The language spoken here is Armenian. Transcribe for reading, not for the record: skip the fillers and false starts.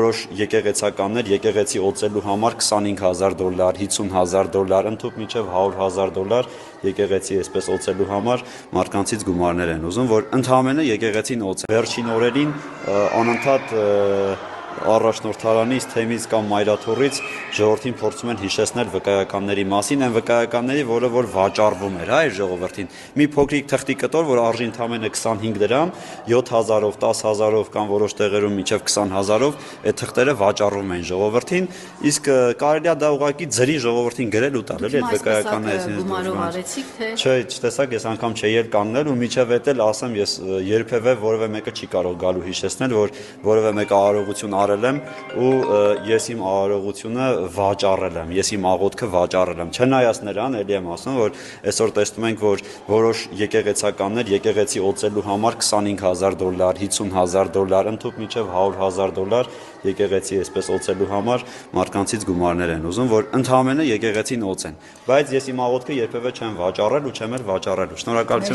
Որոշ եկեղեցականներ եկեղեցի օծելու համար $25,000, $50,000, ընդհուպ մինչև $100,000 եկեղեցի այսպես օծելու համար մարդկանցից գումարներ են ուզում, որ ընդհանրապես եկեղեցին օծեն։ Վերջին օրերին անընդհատ առաջնորդարանից, թեմից կամ մայրաթոռից ժողովրդին փորձում են հիշեցնել վկայականների մասին, այն վկայականների, որը որ վաճառվում էր, այ ժողովրդին։ Մի փոքրիկ թղթի կտոր, որ արժի ընդամենը 25 դրամ, 7,000-ով, 10,000-ով կամ որոշ տեղերում մինչև 20,000-ով այդ թղթերը վաճառվում են ժողովրդին, իսկ կարելի է դա ուղղակի ձրի ժողովրդին գրել ու տալ, էլի այդ վկայականներին։ Չէ, չտեսակ, ես անգամ չէի էլ կանգնել ու միջև էդ էլ ասեմ, ես երբևէ որևէ մեկը չի կարող գալու հիշեցնել, որ որևէ մեկը արարողություն արել եմ ու ես իմ արարողությունը վաճառել եմ, ես իմ աղոթքը վաճառել եմ։ Չնայած նրան, էլի եմ ասում, որ այսօր տեսնում ենք, որ որոշ եկեղեցականներ եկեղեցի օծելու համար $25,000, $50,000, ընդհուպ մինչև $100,000 եկեղեցի այսպես օծելու համար մարդկանցից գումարներ են ուզում, որ ընդհանրապես եկեղեցին օծեն։ Բայց ես իմ աղոթքը երբևէ չեմ վաճառել ու չեմ էլ վաճառելու։ Շնորհակալություն։